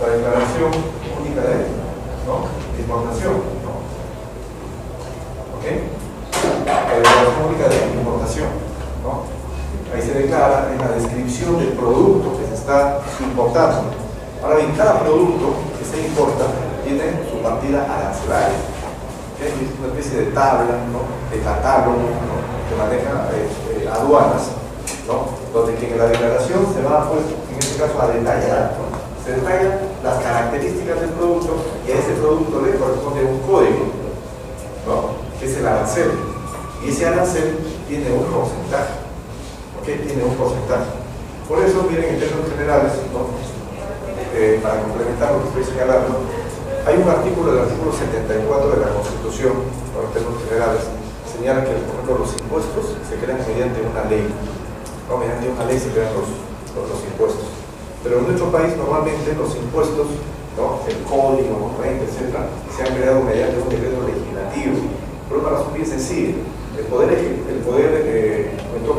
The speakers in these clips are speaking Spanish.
la declaración única de importación, ¿no? ¿Ok? La declaración única de importación, ¿no? Ahí se declara en la descripción del producto que se está importando. Ahora bien, cada producto que se importa tiene su partida arancelaria. ¿Okay? Es una especie de tabla, ¿no? De catálogo, ¿no? Que maneja aduanas, ¿no? Donde que en la declaración se va, pues, en este caso, a detallar, ¿no? Se detallan las características del producto y a ese producto le corresponde un código, ¿no? Que es el arancel. Y ese arancel tiene un porcentaje. ¿Ok? Tiene un porcentaje. Por eso, miren, en términos generales, ¿no? Para complementar lo que estoy señalando, hay un artículo, el artículo 74 de la Constitución, ¿no? En términos generales, señala que, por ejemplo, los impuestos se crean mediante una ley, ¿no? Mediante una ley se crean los impuestos. Pero en nuestro país, normalmente, los impuestos, ¿no? El código, renta, etc., se han creado mediante un decreto legislativo, por una razón bien sencilla. En todo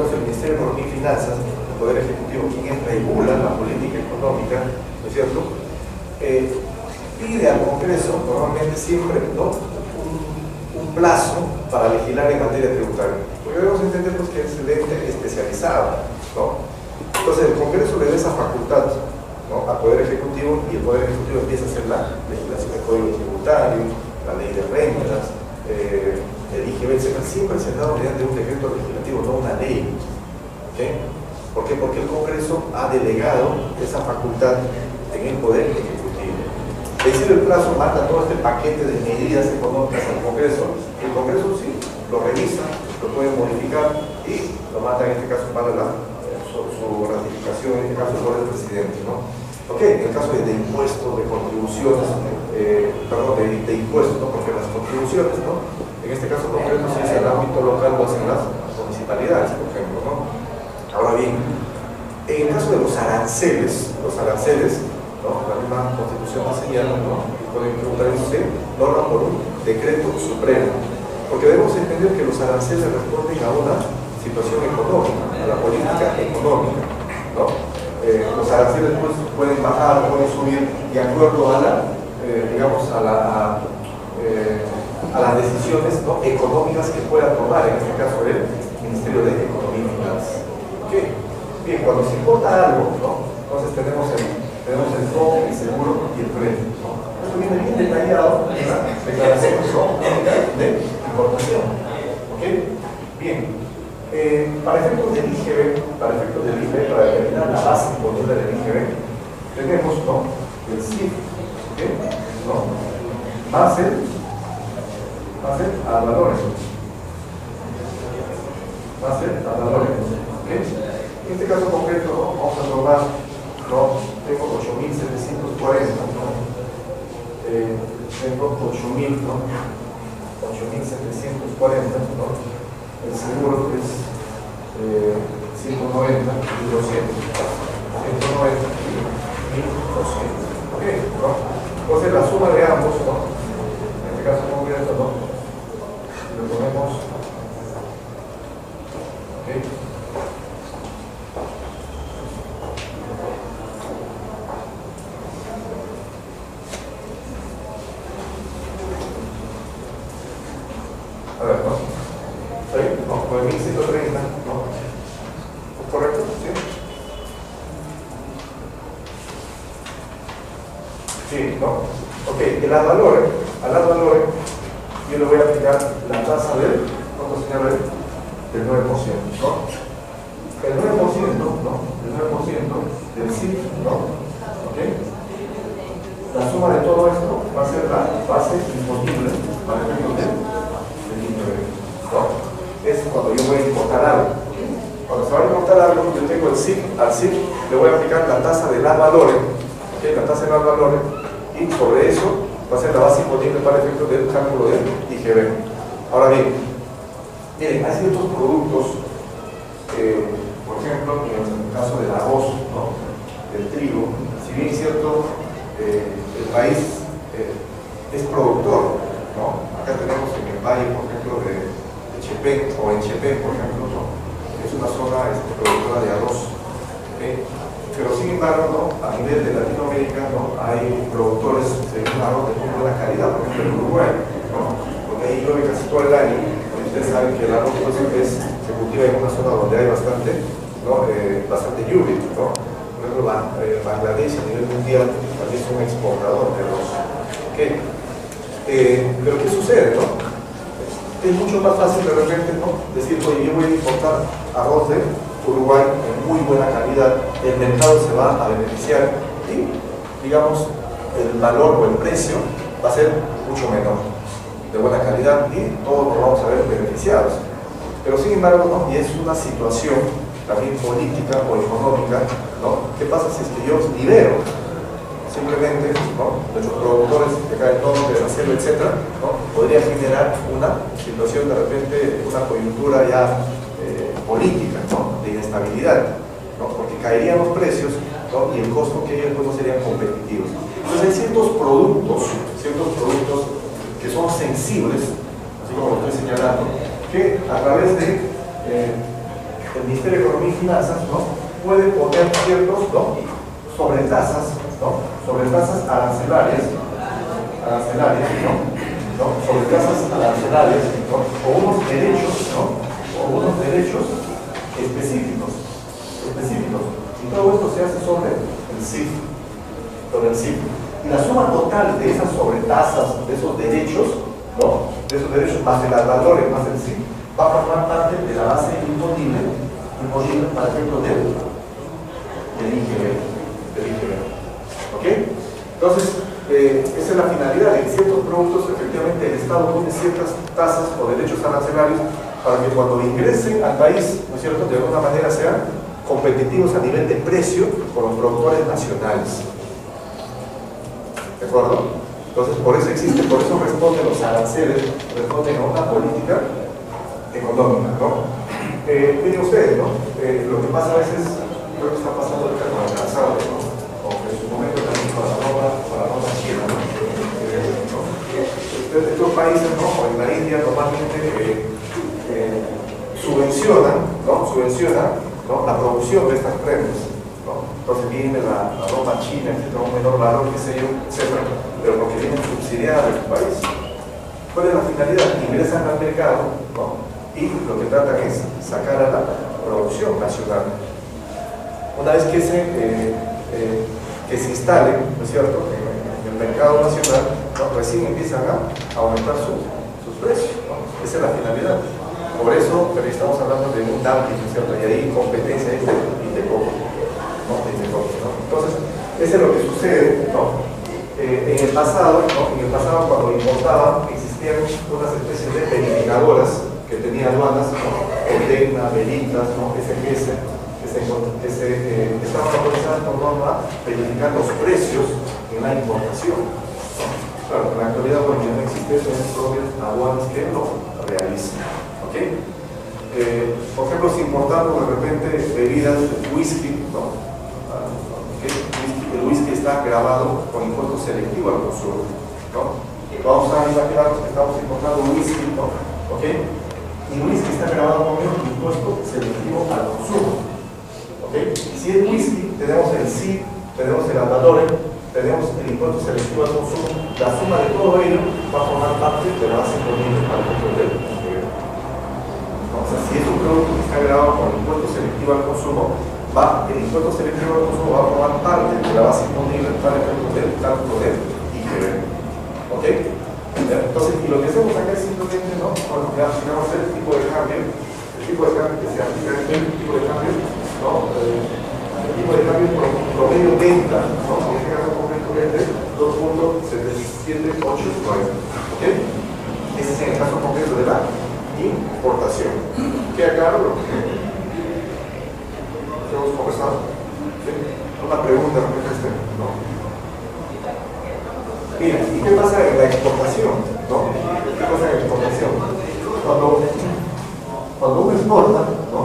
caso, el Ministerio de Economía y Finanzas, el Poder Ejecutivo, quien regula la política económica, ¿no es cierto?, pide al Congreso, normalmente siempre, ¿no?, un plazo para legislar en materia tributaria. Porque debemos entender, pues, que es el ente especializado, ¿no? Entonces, el Congreso le da esa facultad, ¿no?, al Poder Ejecutivo, y el Poder Ejecutivo empieza a hacer la legislación del Código Tributario, la ley de rentas, el IGB, etc. Siempre se ha dado mediante un decreto legislativo, no una ley. ¿Okay? ¿Por qué? Porque el Congreso ha delegado esa facultad en el Poder Ejecutivo. Es decir, el plazo manda todo este paquete de medidas económicas al Congreso. El Congreso sí lo revisa, lo puede modificar y lo manda, en este caso, para su ratificación, en este caso por el presidente, ¿no? Ok, en el caso de impuestos, de contribuciones, de impuestos, ¿no? Porque las contribuciones, ¿no?, en este caso concreto, si es el ámbito local, lo hacen las municipalidades, por ejemplo, ¿no? Ahora bien, en el caso de los aranceles, ¿no?, la misma Constitución señala, ¿no?, el Código Tributario se norma por un decreto supremo, porque debemos entender que los aranceles responden a una situación económica, a la política económica, ¿no? Los aranceles, pues, pueden bajar, pueden subir de acuerdo a las decisiones, ¿no?, económicas que pueda tomar, en este caso, el Ministerio de Economía y Finanzas. ¿Okay? Bien, cuando se importa algo, ¿no?, entonces tenemos el FOB, el seguro y el premio, ¿no? Esto viene bien detallado en la declaración de importación. ¿Okay? Bien. Para efectos del IGB, para determinar la base imponible del IGB, tenemos, ¿no?, el CIF, ¿okay?, ¿no?, base a valores. ¿Okay? En este caso concreto, ¿no?, vamos a tomar, ¿no?, tengo 8.740, ¿no? Tengo 8.000, ¿no?, 8.740, ¿no? El seguro es 190 y 200. 190 y 200. ¿Ok? ¿No? Entonces la suma de ambos, ¿no?, en este caso concreto, ¿no?, lo ponemos. ¿Ok? A ver, ¿no? ¿Está bien? No, 9.130, ¿no? ¿Correcto? ¿Sí? Sí, ¿no? Ok, el ad valorem, yo le voy a aplicar la tasa del, ¿cuánto señala él? Del 9%, ¿no? El 9%, ¿no? El 9% del CIF, ¿no? ¿Ok? La suma de todo esto va a ser la base imponible para el efecto del IGB, ¿no? Es cuando yo voy a importar algo. Cuando se va a importar algo, yo tengo el CIF, al CIF le voy a aplicar la tasa del ad valorem, ¿okay?, la tasa del ad valorem, y sobre eso va a ser la base imponible para el efecto del cálculo del IGB. Ahora bien, miren, hay ciertos productos, por ejemplo, en el caso del arroz, ¿no?, del trigo, si bien es cierto, el país es productor, ¿no? Acá tenemos en el valle, por ejemplo, de Chepén, o en Chepén, por ejemplo, ¿no?, es una zona productora de arroz. ¿Okay? pero sin embargo, ¿no? A nivel de Latinoamérica, ¿no? Hay productores de arroz de muy buena calidad, por ejemplo en Uruguay, ¿no? Porque ahí llueve casi todo el año. Ustedes saben que el arroz pues, se cultiva en una zona donde hay bastante, ¿no? Bastante lluvia, ¿no? Por ejemplo, Bangladesh a nivel mundial también es un exportador de arroz. ¿Okay? Pero ¿qué sucede, no? Es mucho más fácil de repente, ¿no? Decir, oye, yo voy a importar arroz de Uruguay en muy buena calidad, el mercado se va a beneficiar y, digamos, el valor o el precio va a ser mucho menor, de buena calidad, y todos nos vamos a ver beneficiados. Pero sin embargo, ¿no? Y es una situación también política o económica, ¿no? ¿Qué pasa si es que yo libero simplemente, ¿no? Nuestros productores de acá del norte, de la selva, etcétera, ¿no? Podría generar una situación de repente, una coyuntura ya política, ¿no? De inestabilidad, ¿no? Porque caerían los precios, ¿no? Y el costo que ellos pues, no serían competitivos. Entonces hay ciertos productos que son sensibles, así como lo estoy señalando, que a través de el Ministerio de Economía y Finanzas, ¿no? Puede poner ciertos, ¿no? Sobretasas, ¿no? Sobretasas arancelarias, ¿no? Sobretasas arancelarias, ¿no? O unos derechos, ¿no? O unos derechos específicos. Y todo esto se hace sobre el CIF. Y la suma total de esas sobretasas, de esos derechos, ¿no? De esos derechos más de las valores, más el CIF, va a formar parte de la base imponible, por ejemplo, del IGB. ¿Ok? Entonces, esa es la finalidad de que ciertos productos, efectivamente, el Estado pone ciertas tasas o derechos arancelarios para que cuando ingresen al país, ¿no es cierto?, de alguna manera sean competitivos a nivel de precio con los productores nacionales. ¿De acuerdo? Entonces, por eso responden los aranceles, responden a una política económica, ¿no? Miren ustedes, ¿no? Lo que pasa a veces, creo que está pasando ahorita con el calzado, ¿no? O en su momento también con la ropa china, ¿no? Estos países, ¿no? O en la India normalmente subvencionan, ¿no? La producción de estas prendas, ¿no? Entonces viene la ropa china, etcétera, un menor valor, qué sé yo, etcétera, pero porque viene subsidiada de su país. ¿Cuál es la finalidad? Ingresan al mercado, ¿no? Y lo que tratan es sacar a la producción nacional. Una vez que se instalen, ¿no es cierto?, en el mercado nacional, ¿no? Recién empiezan a aumentar sus precios, ¿no? Esa es la finalidad. Por eso, pero estamos hablando de un dumping, ¿no es cierto? Y ahí competencia es y de poco, ¿no? Entonces, eso es lo que sucede, ¿no? En el pasado, cuando importaban, existían unas especies de verificadoras que tenían aduanas, ¿no? Ordena, Veritas, ¿no? SGS, que estaban autorizadas por norma a verificar los precios en la importación, ¿no? Claro, en la actualidad, bueno, ya no existe eso, hay propias aduanas que lo realizan. ¿Okay? Por ejemplo, si importamos de repente bebidas de whisky, ¿no? ¿Okay? El whisky está grabado con impuesto selectivo al consumo, ¿no? Vamos a imaginarnos que estamos importando whisky, ¿no? ¿Okay? Y el whisky está grabado con un impuesto selectivo al consumo, ¿okay? Si es whisky, tenemos el CIF, tenemos el Advalorem, tenemos el impuesto selectivo al consumo, la suma de todo ello va a formar parte de la base imponible para el control del IGB. O sea, si es un producto que está grabado con impuesto selectivo al consumo, el impuesto selectivo al consumo va a formar parte de la base imponible para el control del IGB. ¿Ok? Entonces, y lo que hacemos acá es simplemente, ¿no? Bueno, ya vamos a hacer el tipo de cambio que se aplica en el tipo de cambio, ¿no? El tipo de cambio promedio venta, ¿no? En este caso concreto es de 2.7789. ¿Ok? Ese es en el caso concreto de la importación. ¿Queda claro? ¿Hemos conversado? ¿Sí? Una pregunta respecto a este, ¿no? Mira, ¿y qué pasa en la exportación? ¿No? ¿Qué pasa en la exportación? Cuando uno exporta, ¿no?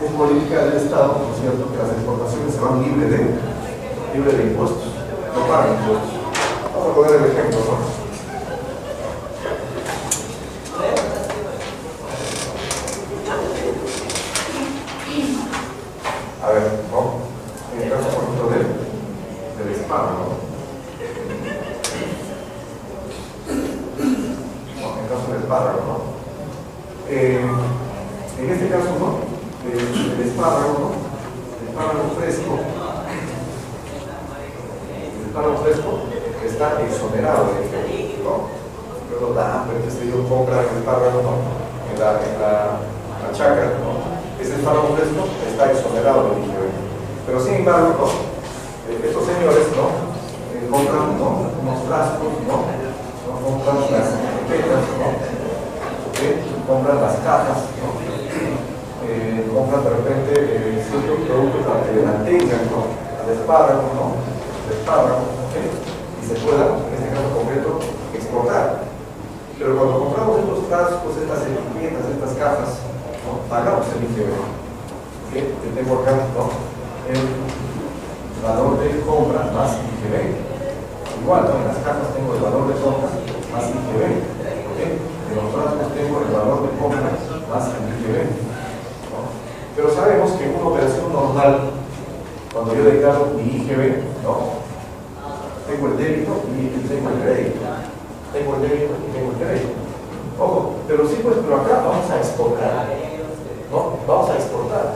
Es política del Estado, ¿no es cierto?, que las exportaciones se van libres de impuestos, no pagan impuestos. Vamos a poner el ejemplo, ¿no? A ver, párrafo. No, en el caso del párrafo, ¿no? En este caso, ¿no? El espárrago, ¿no? El espárrago fresco. El espárrago fresco está exonerado de IGB, ¿no? Pero la hambre que se dio compra en el espárrago, ¿no? En la chacra, ¿no? Ese espárrago fresco está exonerado de IGB. Pero sin embargo, ¿no? Estos señores, ¿no? Compran, ¿no? Unos frascos, ¿no? Compran las etiquetas, ¿no? Compran las cajas, ¿no? Compran de repente ciertos productos para que le mantengan, ¿no? Al espárrago, ¿no? El espárrago, y se pueda, en este caso concreto, exportar. Pero cuando compramos estos frascos, estas etiquetas, estas cajas, ¿no? Pagamos el IGB. Que tengo acá, ¿no? El valor de compra más IGB. Igual, ¿no? En las cajas tengo el valor de compra más IGB. En los frascos tengo el valor de compra más IGB. ¿No? Pero sabemos que en una operación normal, cuando yo declaro mi IGB, ¿no? Tengo el débito y tengo el crédito. Tengo el débito y tengo el crédito. Ojo, pero sí, pues, pero acá vamos a exportar. ¿No? Vamos a exportar.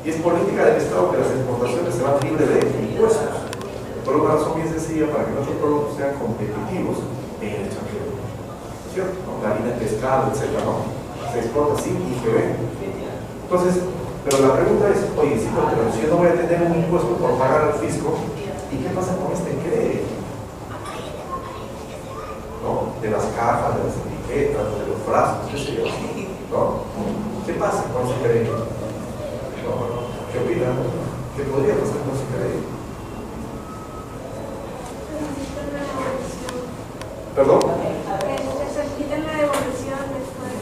Y es política del Estado que las exportaciones se van libres de impuestos. Por una razón bien sencilla, para que nuestros productos sean competitivos en el extranjero. ¿Cierto? ¿No? La harina de pescado, etc. ¿no? Se exporta sin IGB. Entonces, pero la pregunta es, oye, sí, pero si yo no voy a tener un impuesto por pagar al fisco, ¿y qué pasa con este crédito? ¿No? De las cajas, de las etiquetas, de los frascos, qué sé yo. ¿No? ¿Qué pasa con ese crédito? ¿No? ¿Qué opinan? ¿Qué podría pasar con ese crédito? ¿Perdón? Se pide la devolución después.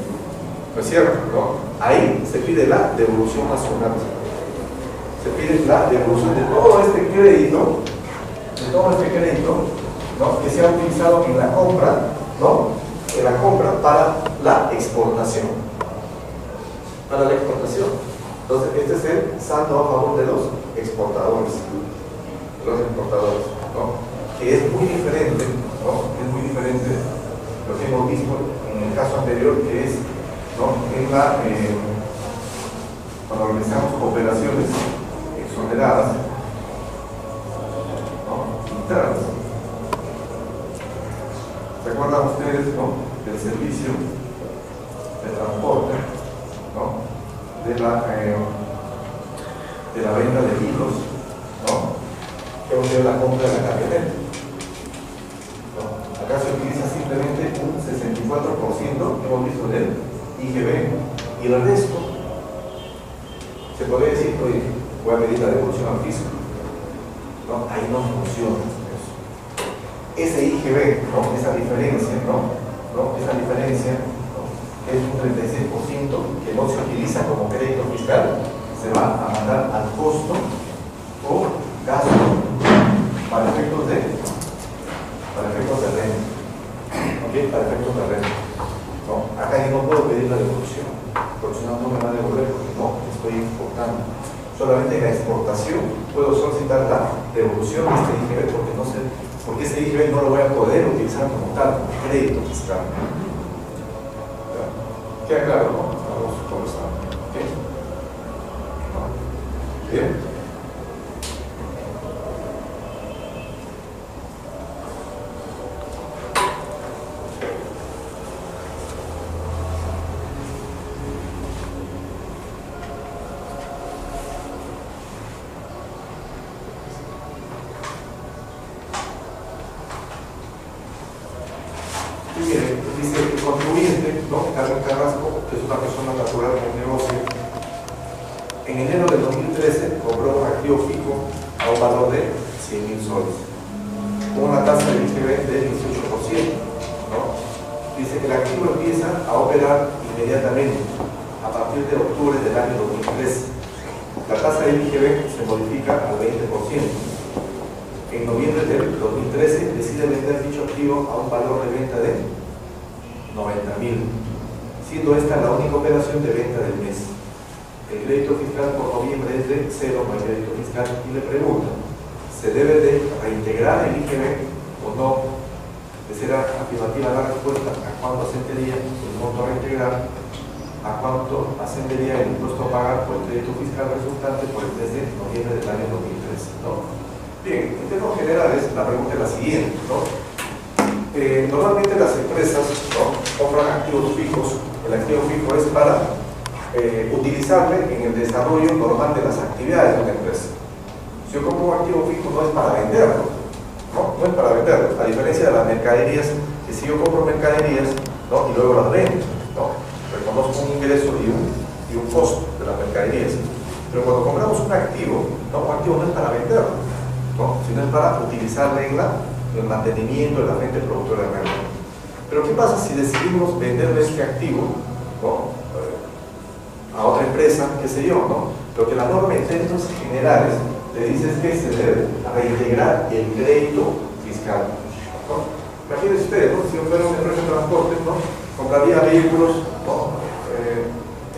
Pues cierto, ¿no? Ahí se pide la devolución nacional. Se pide la devolución de todo este crédito, ¿no? Que se ha utilizado en la compra, ¿no? En la compra para la exportación. Para la exportación. Entonces, este es el saldo a favor de los exportadores. ¿No? Que es muy diferente, ¿no? Es muy diferente lo que hemos visto en el caso anterior, que es, ¿no? Cuando realizamos operaciones exoneradas, ¿no? Internas. ¿Se acuerdan ustedes, ¿no? Del servicio de transporte, ¿no? De la venta de libros, ¿no? Que hemos hecho la compra de la camioneta. ¿No? Acá se utiliza simplemente un 64%, hemos visto del IGB, y el resto se podría decir, oye, voy a pedir la devolución al fisco. ¿No? Ahí no funciona eso. Ese IGB, ¿no? Esa diferencia, ¿no? Esa diferencia, ¿no? Es un 36% que no se utiliza como crédito fiscal, se va a mandar al costo o gasto para efectos de renta. ¿Ok? Para efectos de renta. ¿No? Acá yo no puedo pedir la devolución, porque si no, no me va a devolver, porque no estoy exportando. Solamente en la exportación puedo solicitar la devolución de este IGB, porque no sé, porque ese IGB no lo voy a poder utilizar como tal, como crédito fiscal. ¿Queda claro, no? Vamos a conversar. ¿Ok? ¿No? ¿Bien? Dice el contribuyente, ¿no? Carmen Carrasco, que es una persona natural en el negocio, en enero del 2013 compró un activo fijo a un valor de 100.000 soles, con una tasa de IGB del 18%. ¿No? Dice que el activo empieza a operar inmediatamente, a partir de octubre del año 2013. La tasa de IGB se modifica al 20%. En noviembre del 2013 decide vender dicho activo a un valor de venta de 90.000, siendo esta la única operación de venta del mes. El crédito fiscal por noviembre es de cero, no hay crédito fiscal, y le pregunta, ¿se debe de reintegrar el IGB o no? De ser afirmativa la respuesta, ¿a cuánto ascendería el monto a reintegrar? ¿A cuánto ascendería el impuesto a pagar por el crédito fiscal resultante por el mes de noviembre del año 2013? ¿No? Bien, en términos generales, la pregunta es la siguiente, ¿no? Normalmente las empresas, ¿no?, compran activos fijos. El activo fijo es para utilizarle en el desarrollo normal de las actividades de una empresa. Si yo compro un activo fijo, no es para venderlo, no es para venderlo, a diferencia de las mercaderías, que si yo compro mercaderías, ¿no?, y luego las vendo, ¿no?, reconozco un ingreso y un costo de las mercaderías. Pero cuando compramos un activo, ¿no?, un activo no es para venderlo, ¿no?, sino es para utilizarle en el mantenimiento de la gente productora de mercado. Pero ¿qué pasa si decidimos venderle este activo, ¿no?, a otra empresa, qué sé yo, ¿no? Lo que la norma en términos generales le dice es que se debe reintegrar el crédito fiscal, ¿no? Imagínense ustedes, ¿no?, si yo fuera una empresa de transporte, ¿no?, compraría vehículos, ¿no?,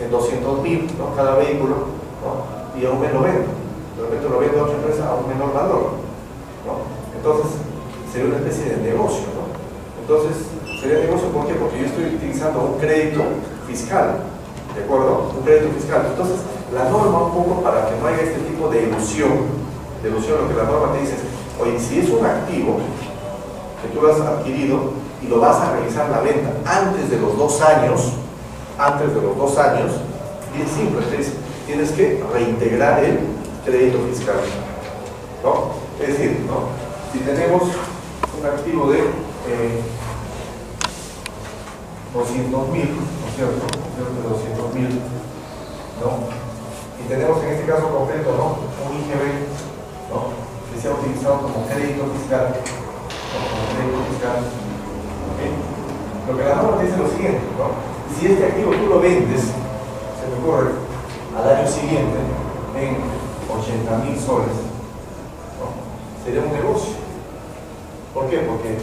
en 200.000, ¿no?, cada vehículo, ¿no?, y a un mes lo vendo. De repente lo vendo a otra empresa a un menor valor, ¿no? Entonces sería una especie de negocio, ¿no? Entonces sería negocio, ¿por qué? Porque yo estoy utilizando un crédito fiscal, ¿de acuerdo? Un crédito fiscal. Entonces la norma, un poco para que no haya este tipo de ilusión, lo que la norma te dice es, oye, si es un activo que tú has adquirido y lo vas a realizar la venta antes de los 2 años, bien simple, tienes que reintegrar el crédito fiscal, ¿no? Es decir, ¿no?, si tenemos un activo de 200.000, ¿no es cierto? De 200.000, ¿no? Y tenemos en este caso concreto, ¿no?, un IGB, ¿no?, que se ha utilizado como crédito fiscal, ¿no?, como crédito fiscal, ¿okay? Lo que la norma dice es lo siguiente, ¿no?, si este activo tú lo vendes, se me ocurre, al año siguiente, en 80.000 soles, ¿no?, sería un negocio. ¿Por qué? Porque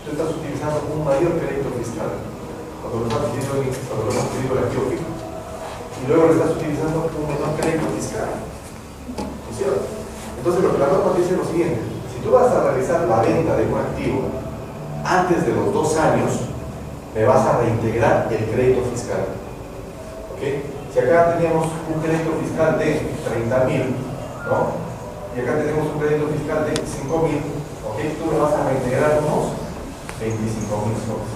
tú estás utilizando un mayor crédito fiscal cuando lo estás adquiriendo el activo fijo, y luego lo estás utilizando un menor crédito fiscal, ¿no es cierto? Entonces lo que la norma dice es lo siguiente: si tú vas a realizar la venta de un activo antes de los 2 años, me vas a reintegrar el crédito fiscal, ¿ok? Si acá teníamos un crédito fiscal de 30.000, ¿no?, y acá tenemos un crédito fiscal de 5.000, ¿ok?, tú me vas a reintegrar unos 25.000 soles.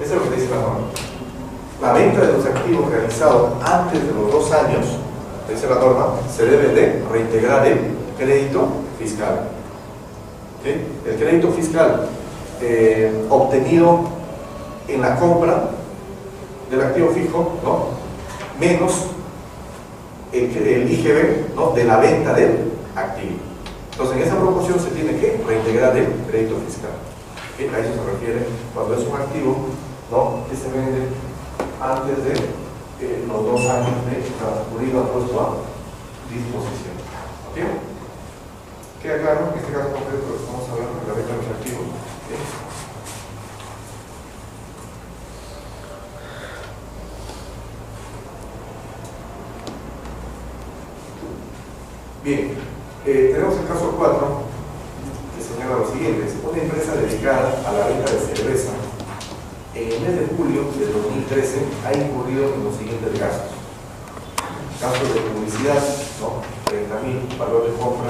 Eso es lo que dice la norma. La venta de los activos realizado antes de los 2 años, dice la norma, se debe de reintegrar el crédito fiscal. ¿Okay? El crédito fiscal obtenido en la compra del activo fijo, ¿no?, menos el IGB, ¿no?, de la venta del activo. Entonces en esa proporción se tiene que reintegrar el crédito fiscal. ¿Okay? A eso se refiere cuando es un activo, ¿no?, que se vende antes de los 2 años de transcurrido a puesto a disposición. ¿Okay? ¿Queda claro? En este caso concreto lo que estamos hablando de la venta de los activos. ¿Okay? Bien, tenemos el caso 4, que señala lo siguiente: una empresa dedicada a la venta de cerveza en el mes de julio de 2013 ha incurrido en los siguientes gastos. Gastos de publicidad, ¿no?, 30.000, valor de compra,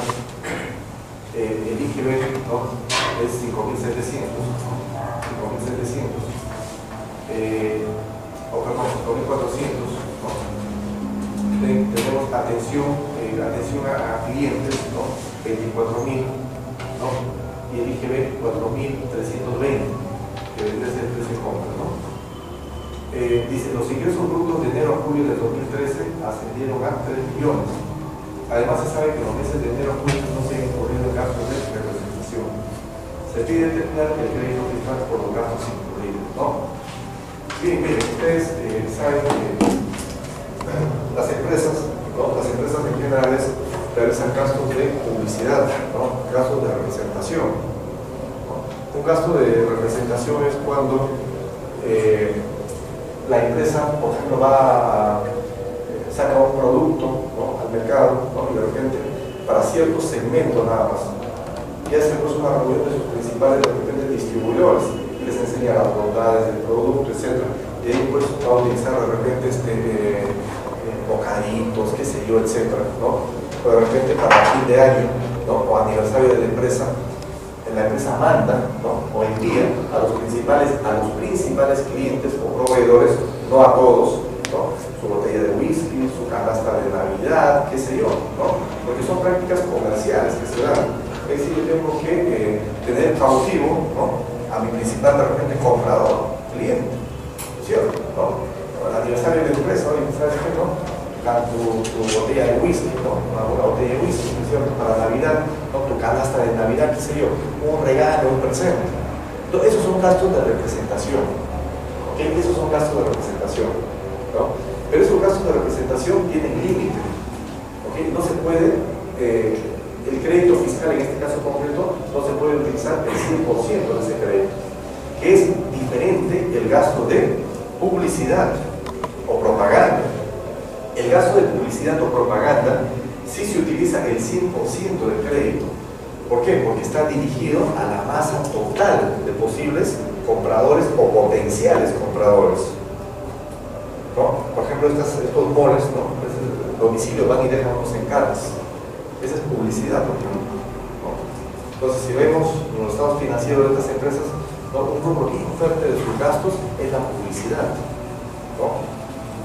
el IGB, ¿no?, es 5.700, o perdón, 5.400, ¿no? Tenemos atención a clientes, ¿no?, 24.000, ¿no?, y el IGB 4.320, que debe ser el precio de compra, ¿no? Dice, los ingresos brutos de enero a julio de 2013 ascendieron a 3 millones. Además se sabe que en los meses de enero a julio no se han incurrido en gastos de representación. Se pide determinar el crédito fiscal por los gastos incurridos, ¿no? Bien, miren, ustedes saben que las empresas, ¿no?, las empresas en general realizan gastos de publicidad, ¿no?, gastos de representación, ¿no? Un gasto de representación es cuando la empresa, por ejemplo, va a sacar un producto, ¿no?, al mercado, ¿no?, y de repente para ciertos segmentos nada más. Y hace pues una reunión de sus principales de repente distribuidores, y les enseña las bondades del producto, etc. Y ahí pues va a utilizar de repente bocaditos, qué sé yo, etc. ¿no? O de repente para fin de año, ¿no? O aniversario de la empresa manda, ¿no? O envía a los principales clientes o proveedores, no a todos, ¿no? Su botella de whisky, su canasta de Navidad, qué sé yo, ¿no? Porque son prácticas comerciales que se dan. Es decir, yo tengo que tener cautivo, ¿no? A mi principal de repente comprador, cliente, ¿cierto? ¿no? El aniversario de la empresa, oye, ¿sabes qué, no? Tu botella de whisky, ¿no? Una botella de whisky, ¿cierto? Para Navidad, ¿no? Tu canasta de Navidad, qué sé yo, un regalo, un presente. Entonces, esos son gastos de representación, ¿ok? Esos son gastos de representación, ¿no? Pero esos gastos de representación tienen límite, ¿ok? No se puede, el crédito fiscal en este caso concreto, no se puede utilizar el 100% de ese crédito, que es diferente el gasto de publicidad o propaganda. El gasto de publicidad o propaganda sí se utiliza el 100% del crédito. ¿Por qué? Porque está dirigido a la masa total de posibles compradores o potenciales compradores, ¿no? Por ejemplo, estos moles, ¿no? El domicilio van y dejan unos encargos. Esa es publicidad, ¿no? Entonces, si vemos en los estados financieros de estas empresas, ¿no? Un rubro bien fuerte de sus gastos es la publicidad, ¿no?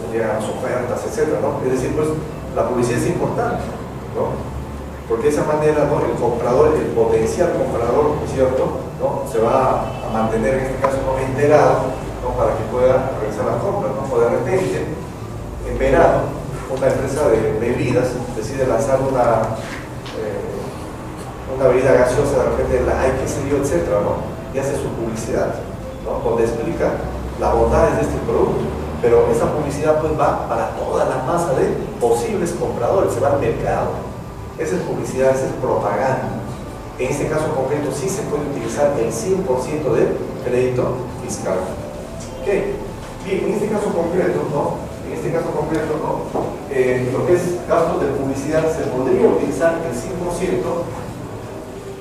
Llegan las ofertas, etc., ¿no? Es decir, pues la publicidad es importante, ¿no? Porque de esa manera, ¿no? El comprador, el potencial comprador, ¿cierto? ¿no? Se va a mantener en este caso no enterado, ¿no? Para que pueda realizar las compras, ¿no? O de repente, en verano, una empresa de bebidas decide lanzar una bebida gaseosa, de repente la hay, qué sé yo, etc., ¿no? Y hace su publicidad, ¿no? Donde explica las bondades de este producto. Pero esa publicidad pues va para toda la masa de posibles compradores, se va al mercado. Esa es publicidad, esa es propaganda. En este caso concreto sí se puede utilizar el 100% de crédito fiscal. ¿Okay? Bien, en este caso concreto, ¿no? En este caso concreto, ¿no? Lo que es gastos de publicidad se podría utilizar el 100%,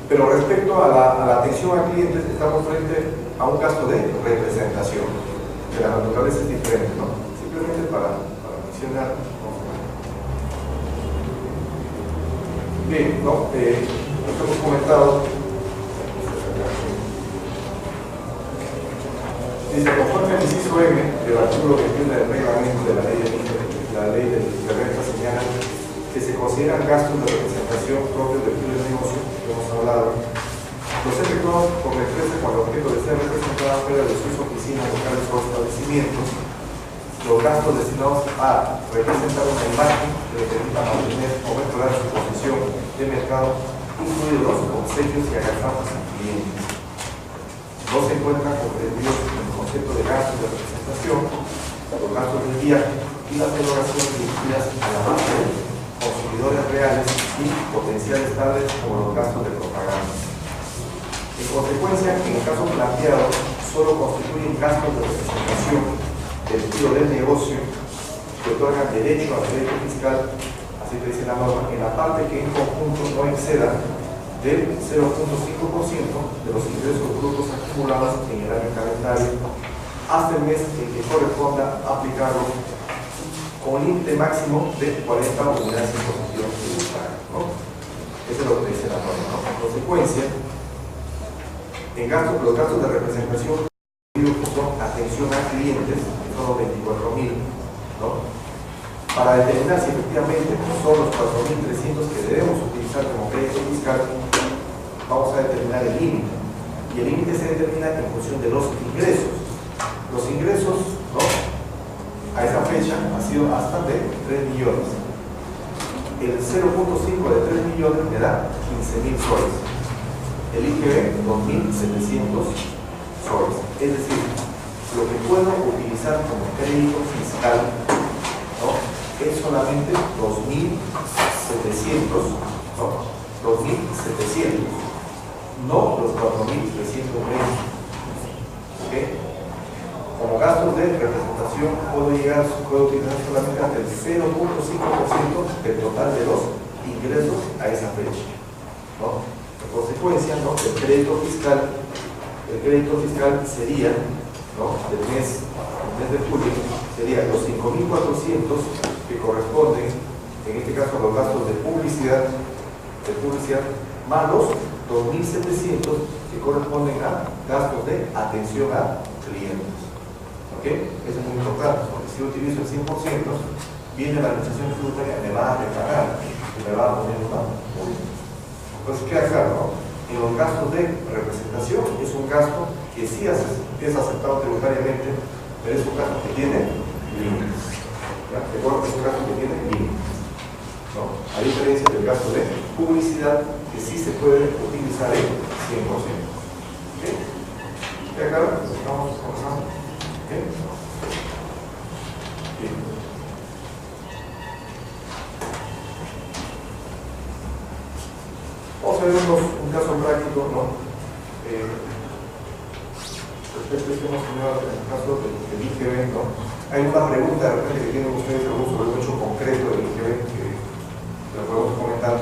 pero respecto a la atención a clientes estamos frente a un gasto de representación. Que la naturaleza es diferente, ¿no? Simplemente para mencionar. Bien, ¿no? Lo que hemos comentado. Dice, conforme al inciso M del artículo 21 del reglamento de la ley de renta señala que se consideran gastos de representación propios del giro de negocio, que hemos hablado. Los efectuados por la empresa con el objeto de ser representada fuera de sus oficinas locales o establecimientos, los gastos destinados a representar una imagen que le permita mantener o mejorar su posición de mercado, incluidos los obsequios y agasajes a clientes. No se encuentran comprendidos en el concepto de gastos de representación, los gastos del viaje y las erogaciones dirigidas a la base de consumidores reales y potenciales tales como los gastos de propaganda. En consecuencia, en el caso planteado, solo constituyen gastos de representación del giro del negocio que otorgan derecho al crédito fiscal, así que dice la norma, en la parte que en conjunto no exceda del 0.5% de los ingresos brutos acumulados en el año calendario hasta el mes en que corresponda aplicarlo con un límite máximo de 40 unidades impositivas tributarias, ¿no? Eso es lo que dice la norma, ¿no? En consecuencia, los gastos de representación son atención a clientes, que son los 24.000, ¿no? Para determinar si efectivamente son los 4.300 que debemos utilizar como crédito fiscal, vamos a determinar el límite. Y el límite se determina en función de los ingresos. Los ingresos, ¿no? A esa fecha han sido hasta de 3 millones. El 0.5 de 3 millones me da 15.000 soles. El IGB, 2.700 soles. Es decir, lo que puedo utilizar como crédito fiscal, ¿no? Es solamente 2.700, ¿no? 2.700, no los 4.320. ¿Ok? Como gastos de representación puedo utilizar solamente hasta el 0.5% del total de los ingresos a esa fecha, ¿no? En consecuencia, ¿no? El crédito fiscal sería, ¿no? el mes de julio, sería los 5.400 que corresponden, en este caso, a los gastos de publicidad, más los 2.700 que corresponden a gastos de atención a clientes. ¿Ok? Eso es muy importante, porque si yo utilizo el 100%, viene la administración tributaria, me va a repagar y me va a poner una multa. Entonces queda claro, ¿no? En los gastos de representación es un gasto que sí es aceptado tributariamente, pero es un gasto que tiene límites. Recuerdo que es un gasto que tiene límites, ¿no? A diferencia del gasto de publicidad, que sí se puede utilizar en 100%. ¿Okay? ¿Queda claro? Estamos conversando. ¿Okay? Bien. Vamos a ver un caso práctico, ¿no? Respecto a esto hemos tenido en el caso del IGB, ¿no? Hay una pregunta de repente que tienen ustedes sobre un hecho concreto del IGB que lo podemos comentar, ¿no?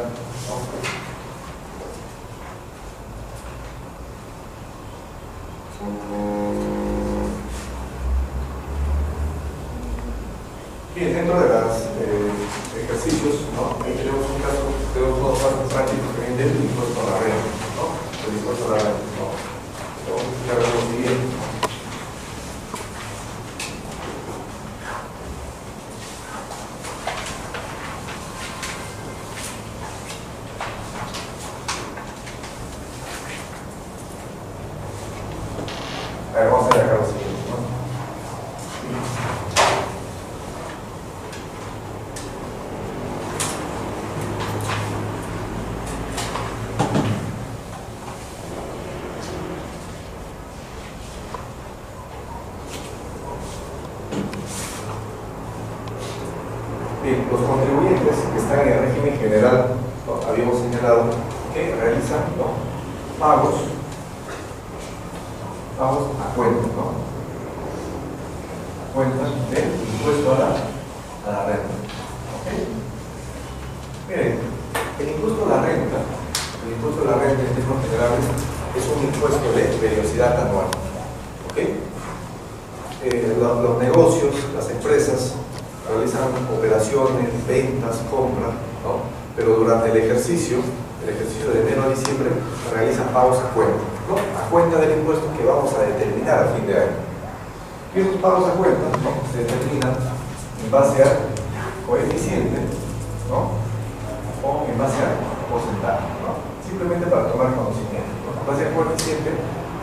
Bien, dentro de los ejercicios, ¿no? Ahí tenemos un caso, tenemos dos casos prácticos que vienen del impuesto a la renta, ¿no? El impuesto a la renta, ¿no? Vamos a explicar lo siguiente. A ver, vamos a ver acá lo siguiente, ¿no? Bien, los contribuyentes que están en el régimen general, ¿no? Habíamos señalado que realizan, ¿no? pagos a cuenta, ¿no? A cuenta del impuesto a la renta. ¿Okay? Miren, el impuesto a la renta en términos generales es un impuesto de periodicidad anual. ¿Okay? Los negocios, las empresas realizan operaciones, ventas, compras, ¿no? Pero durante el ejercicio de enero a diciembre, realizan pagos a cuenta, ¿no? A cuenta del impuesto que vamos a determinar a fin de año. Y estos pagos a cuenta, ¿no? Se determinan en base al coeficiente, ¿no? O en base al porcentaje, ¿no? Simplemente para tomar conocimiento, ¿no? En base al coeficiente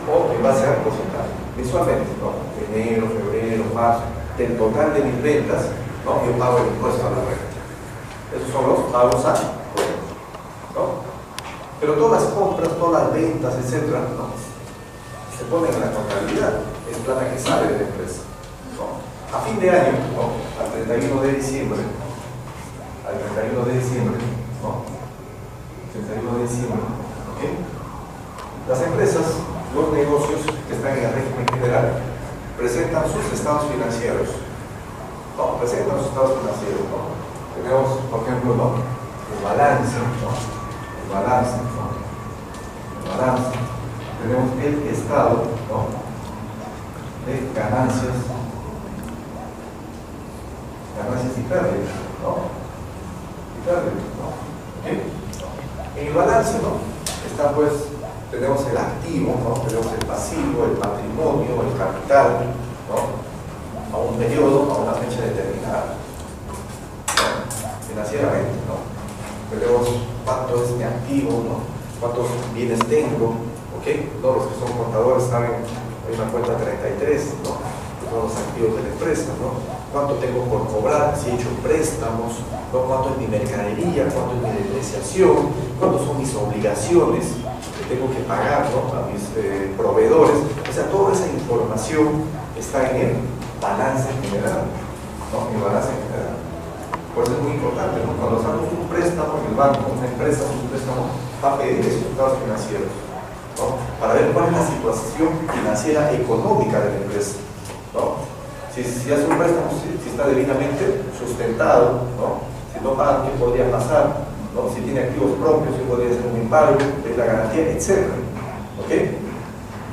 o en base al porcentaje. Visualmente, ¿no? Enero, febrero, marzo, del total de mis ventas, ¿no? Yo pago el impuesto a la renta. Esos son los pagos a cuenta, ¿no? Pero todas las compras, todas las ventas, etcétera, ¿no? Se ponen en la contabilidad, es plata que sale de la empresa, ¿no? A fin de año, ¿no? Al 31 de diciembre, ¿no? 31 de diciembre, ¿ok? Las empresas, los negocios que están en el régimen general, presentan sus estados financieros, ¿no? Presentan sus estados financieros, ¿no? Tenemos, por ejemplo, ¿no? El balance, ¿no? Tenemos el estado, ¿no? De ganancias y pérdidas, ¿no? ¿Okay? En el balance, ¿no? Está, pues, tenemos el activo, ¿no? Tenemos el pasivo, el patrimonio, el capital, ¿no? A un periodo, a una fecha determinada, ¿no? Financieramente, ¿no? Tenemos cuánto es mi activo, ¿no? Cuántos bienes tengo, ¿ok? Todos los que son contadores saben, hay una cuenta 33, ¿no? Todos los activos de la empresa, ¿no? Cuánto tengo por cobrar, si he hecho préstamos, ¿no? Cuánto es mi mercadería, cuánto es mi depreciación, cuántos son mis obligaciones que tengo que pagar, ¿no? A mis proveedores. O sea, toda esa información está en el balance general, ¿no? En el balance general. Por eso es muy importante, ¿no? Cuando hacemos un préstamo en el banco, una empresa hace un préstamo, va a pedir esos estados financieros, ¿no? Para ver cuál es la situación financiera económica de la empresa, ¿no? Si hace un préstamo, si está debidamente sustentado, ¿no? Si no pagan, ¿qué podría pasar? ¿no? Si tiene activos propios, si podría ser un embargo, es la garantía, etc. ¿Ok?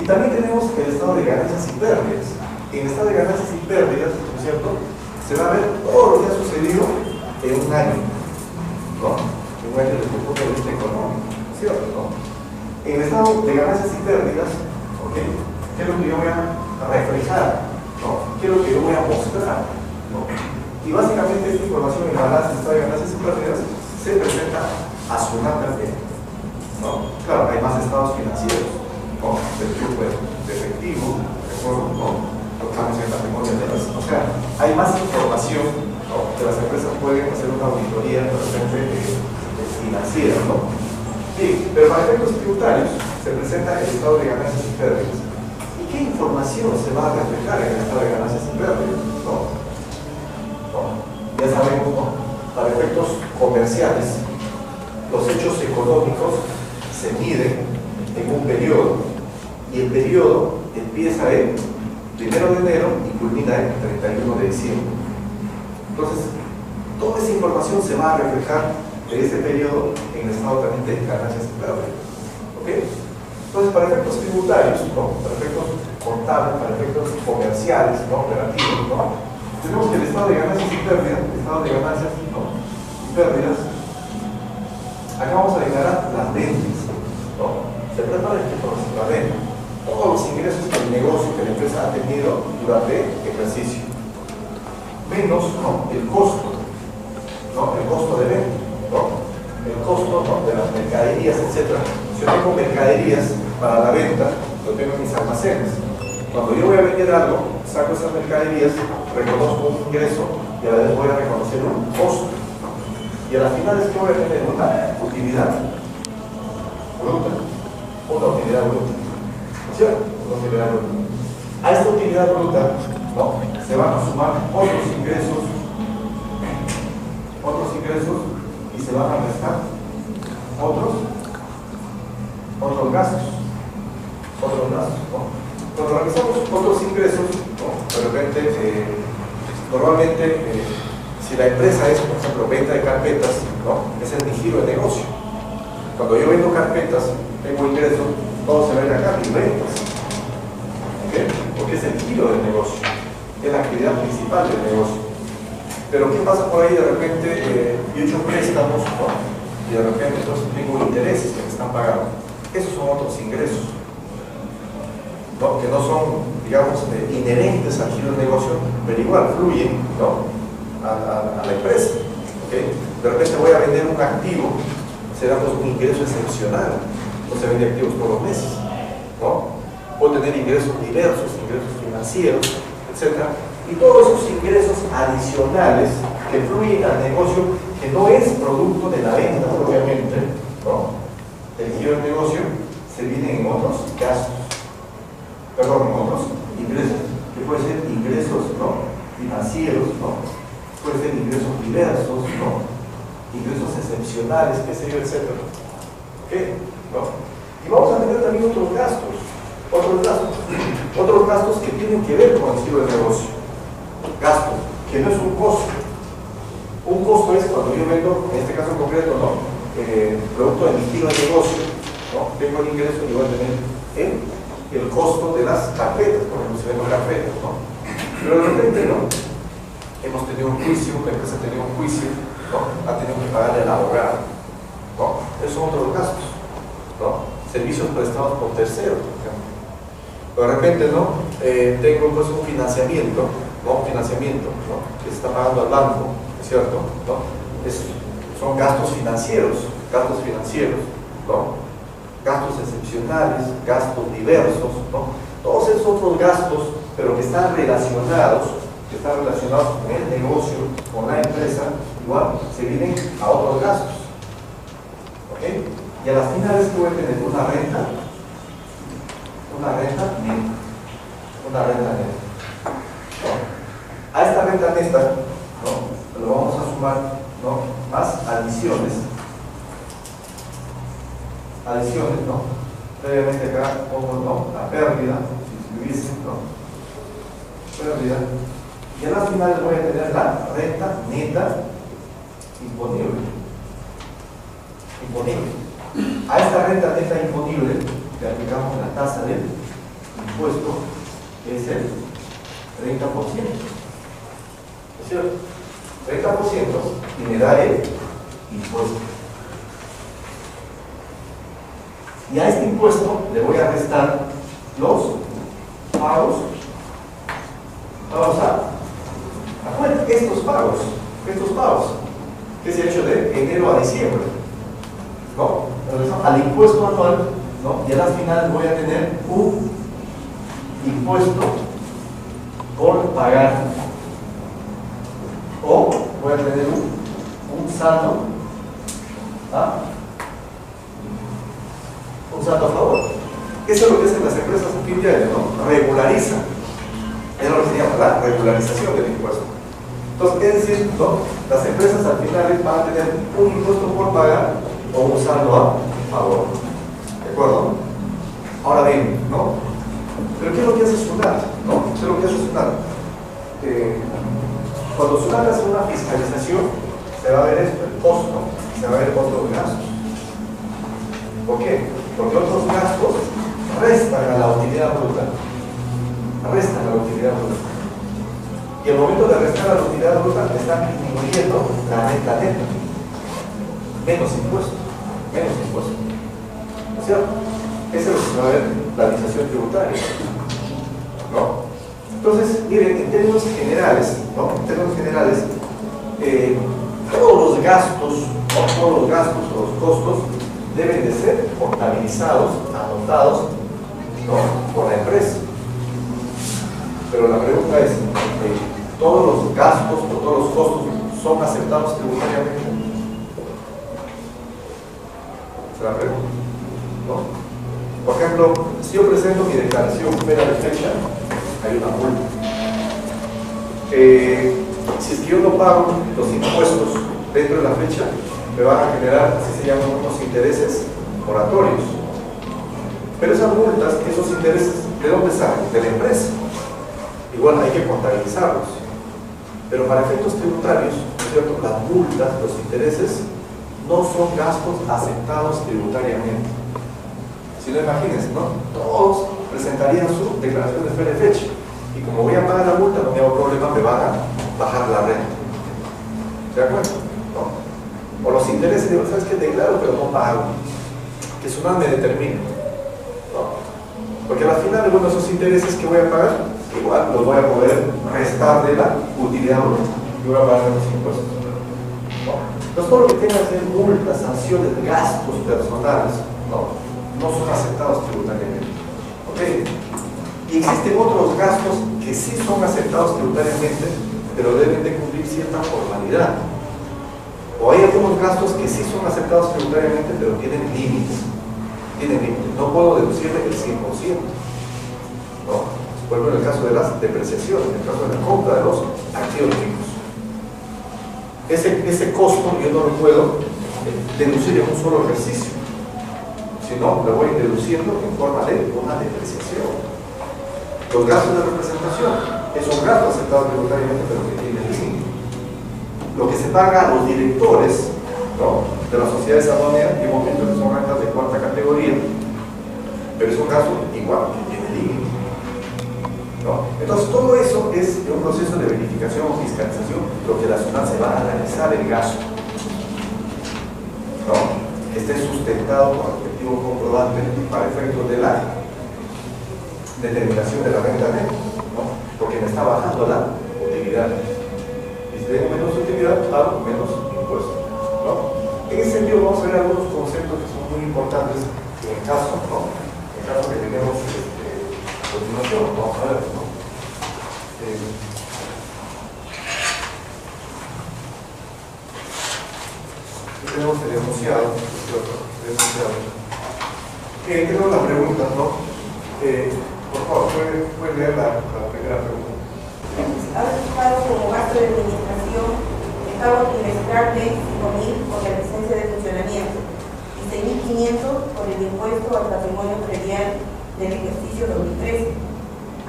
Y también tenemos el estado de ganancias y pérdidas. En el estado de ganancias y pérdidas, ¿no es cierto?, se va a ver todo lo que ha sucedido en un año, ¿no? En un año desde el punto de vista económico, ¿cierto? ¿No? En el estado de ganancias y pérdidas, ¿ok?, ¿qué es lo que yo voy a reflejar? ¿No? ¿Qué es lo que yo voy a mostrar? ¿No? Y básicamente esta información en balance, estado de ganancias y pérdidas, se presenta a su también, ¿no? Claro, hay más estados financieros, ¿no?, del flujo de efectivo, ¿no?, tocamos en patrimonio de las, o sea, hay más información, ¿no?, que las empresas pueden hacer una auditoría de repente financiera, ¿no? Sí, pero para efectos tributarios se presenta el estado de ganancias y pérdidas. ¿Y qué información se va a reflejar en el estado de ganancias y pérdidas? ¿No? ¿No? Ya sabemos, ¿no?, para efectos comerciales, los hechos económicos se miden en un periodo, y el periodo empieza en 1 de enero y culmina en 31 de diciembre. Entonces, toda esa información se va a reflejar de ese periodo en el estado también de ganancias y pérdidas. ¿Ok? Entonces, para efectos tributarios, ¿no?, para efectos contables, para efectos comerciales, ¿no?, operativos, ¿no?, tenemos que el estado de ganancias y pérdidas, el estado de ganancias, ¿no?, y pérdidas, acá vamos a declarar las ventas, ¿no? Se prepara la venta, todos los ingresos del negocio que la empresa ha tenido durante el ejercicio, menos, ¿no?, el costo, ¿no?, el costo de venta, ¿no?, el costo, ¿no?, de las mercaderías, etc. Si yo tengo mercaderías para la venta, lo tengo en mis almacenes. Cuando yo voy a vender algo, saco esas mercaderías, reconozco un ingreso y a la vez voy a reconocer un costo. Y a la final es que voy a tener una utilidad bruta, una utilidad bruta. ¿Cierto? Una utilidad bruta. A esta utilidad bruta, ¿no?, se van a sumar otros ingresos y se van a restar otros gastos, ¿no? Cuando realizamos otros ingresos, ¿no?, de repente, normalmente, si la empresa es, por ejemplo, venta de carpetas, ¿no?, ese es mi giro de negocio. Cuando yo vendo carpetas, tengo ingresos, todo se ve acá, mis ventas, ¿okay?, porque es el giro del negocio, es la actividad principal del negocio. Pero ¿qué pasa por ahí? De repente, yo he hecho préstamos, ¿no?, y de repente entonces tengo intereses que me están pagando. Esos son otros ingresos, ¿no?, que no son, digamos, inherentes al giro del negocio, pero igual fluyen, ¿no?, a la empresa. ¿Okay? De repente voy a vender un activo, será pues un ingreso excepcional, no se vende activos todos los meses, ¿no? Puedo tener ingresos diversos, ingresos financieros, etc. Y todos esos ingresos adicionales que fluyen al negocio, que no es producto de la venta propiamente, ¿no?, el giro del negocio, se vienen en otros gastos, perdón, en otros ingresos, que pueden ser ingresos, ¿no?, financieros, ¿no?, pueden ser ingresos diversos, ¿no?, ingresos excepcionales, qué sé yo, etc. ¿Ok? ¿No? Y vamos a tener también otros gastos que tienen que ver con el giro del negocio. Gasto, que no es un costo. Un costo es cuando yo vendo, en este caso concreto, ¿no?, producto de mi giro de negocio, ¿no?, tengo el ingreso y voy a tener el costo de las carpetas, por ejemplo, si vendo carpetas, ¿no? Pero de repente, ¿no?, hemos tenido un juicio, la empresa ha tenido un juicio, ¿no?, ha tenido que pagarle al abogado, ¿no? Esos son otros gastos, ¿no? Servicios prestados por terceros, por ejemplo. Pero de repente, ¿no?, tengo pues un financiamiento, ¿no?, que se está pagando al banco, ¿es cierto?, ¿no? Son gastos financieros, ¿no?, gastos excepcionales, gastos diversos, ¿no? Todos esos otros gastos, pero que están relacionados con el negocio, con la empresa, igual se vienen a otros gastos. ¿Ok? Y a las finales que voy a tener una renta neta. ¿No? A esta renta neta, ¿no?, lo vamos a sumar, ¿no?, más adiciones, ¿no? Previamente acá pongo, ¿no?, la pérdida, si hubiese, ¿no?, pérdida. Y a las finales voy a tener la renta neta imponible. imponible. A esta renta neta imponible le aplicamos la tasa del impuesto, que es el 30%. ¿Es cierto? 30% y me da el impuesto. Y a este impuesto le voy a restar los pagos. Vamos a cuenta estos pagos, que se ha hecho de enero a diciembre, ¿no? Al impuesto anual, ¿no? Y a las finales voy a tener un impuesto por pagar, o voy a tener un saldo, ¿ah? Un saldo a favor. Eso es lo que hacen las empresas a fin de año, ¿no? Regularizan. Es lo que se llama la regularización del impuesto. Entonces, es decir, ¿no? Las empresas al final van a tener un impuesto por pagar o un saldo a favor. ¿De acuerdo? Ahora bien, ¿no? ¿Pero qué es lo que hace SUNAT? ¿No? ¿Qué es lo que hace SUNAT? Cuando SUNAT hace una fiscalización, se va a ver esto, el costo, se va a ver otros gastos. ¿Por qué? Porque otros gastos restan a la utilidad bruta. Restan a la utilidad bruta. Y al momento de restar a la utilidad bruta, están disminuyendo la renta neta. Menos impuestos. Menos impuestos. ¿No es cierto? Esa es lo que se va a ver la administración tributaria. ¿No? Entonces, miren, en términos generales, ¿no? En términos generales, todos los gastos, o los costos, deben de ser contabilizados, anotados, ¿no? Por la empresa. Pero la pregunta es, ¿todos los gastos o todos los costos son aceptados tributariamente? Se la pregunta, ¿no? Por ejemplo, si yo presento mi declaración fuera de fecha, hay una multa. Si es que yo no pago los impuestos dentro de la fecha, me van a generar, así se llaman, unos intereses moratorios. Pero esas multas, esos intereses, ¿de dónde salen? De la empresa. Igual hay que contabilizarlos. Pero para efectos tributarios, ¿no es cierto? Las multas, los intereses, no son gastos aceptados tributariamente. Si no, imagínense, ¿no? Todos presentarían su declaración de fuera de fecha. Y como voy a pagar la multa, no me hago problema, me van a bajar la renta. ¿De acuerdo? ¿No? O los intereses, digo, ¿sabes qué? Declaro, pero no pago. Que SUNAT me determine. ¿No? Porque al final, bueno, esos intereses que voy a pagar, igual los voy a poder restar de la utilidad bruta. Y voy a pagar los impuestos. ¿No? Entonces, todo lo que tenga que ser multas, sanciones, gastos personales, ¿no? No son aceptados tributariamente. ¿Ok? Y existen otros gastos que sí son aceptados tributariamente, pero deben de cumplir cierta formalidad. O hay algunos gastos que sí son aceptados tributariamente, pero tienen límites. No puedo deducirle el 100%. ¿No? Por ejemplo, en el caso de las depreciaciones, en el caso de la compra de los activos fijos. Ese costo yo no lo puedo deducir en un solo ejercicio, sino lo voy deduciendo en forma de una depreciación. Los gastos de representación es un gasto aceptado tributariamente, pero que tiene límite. Lo que se paga a los directores, ¿no? De las sociedades aduaneras, en un momento que son rentas de cuarta categoría, pero es un gasto igual que tiene límite. ¿No? Entonces todo eso es un proceso de verificación o fiscalización, lo que la SUNAT se va a analizar el gasto, ¿no? Que esté sustentado con respectivo comprobante para efectos de la determinación de la renta neta, ¿no? Porque me está bajando la utilidad. Y si tengo menos utilidad, pago menos impuestos, ¿no? En ese sentido vamos a ver algunos conceptos que son muy importantes en el caso, ¿no? En el caso que tenemos a continuación, vamos a ver, ¿no? Tenemos el enunciado, tenemos la pregunta, ¿no? Por favor, ¿puede leer la primera pregunta? Ha resultado como gasto de administración el pago trimestral de 5.000 por la licencia de funcionamiento y 6.500 por el impuesto al patrimonio predial del ejercicio 2013.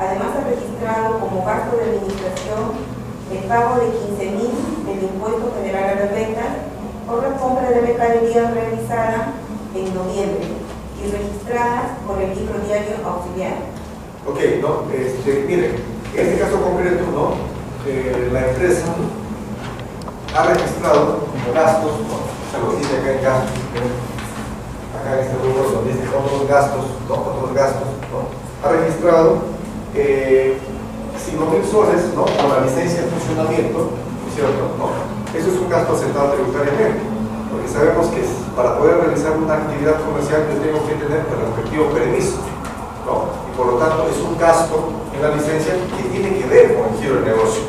Además, ha registrado como gasto de administración el pago de 15.000 del impuesto general a las rentas, por la compra de mercadería realizada en noviembre y registradas por el libro diario auxiliar. Ok, ¿no? Miren, en este caso concreto, ¿no? La empresa ha registrado como gastos, ¿no? Se lo dice acá en gastos, acá en este rubro donde dice otros gastos, ¿no? Otros gastos, ¿no? Ha registrado 5.000 soles, ¿no? Por la licencia de funcionamiento, ¿cierto? ¿No? Eso es un gasto aceptado tributariamente, porque sabemos que para poder realizar una actividad comercial yo tengo que tener el respectivo permiso, ¿no? Y por lo tanto es un gasto en la licencia que tiene que ver con el giro del negocio.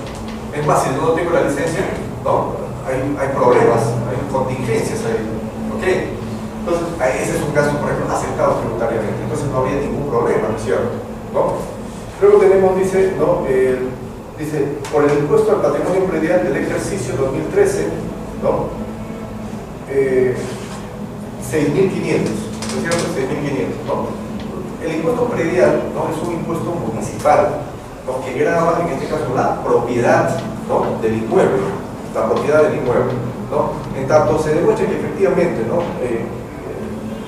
Es más, si yo no tengo la licencia, ¿no? Hay problemas, hay contingencias ahí, ¿ok? Entonces, ese es un gasto, por ejemplo, aceptado tributariamente, entonces no habría ningún problema, ¿no es cierto? ¿No? Luego tenemos, dice, ¿no? Dice, por el impuesto al patrimonio predial del ejercicio 2013, ¿no? 6.500, ¿no es cierto? 6.500, ¿no? El impuesto predial, ¿no? Es un impuesto municipal, ¿no? Que grava, en este caso, la propiedad, ¿no? Del inmueble, la propiedad del inmueble, ¿no? En tanto se demuestre que efectivamente, ¿no?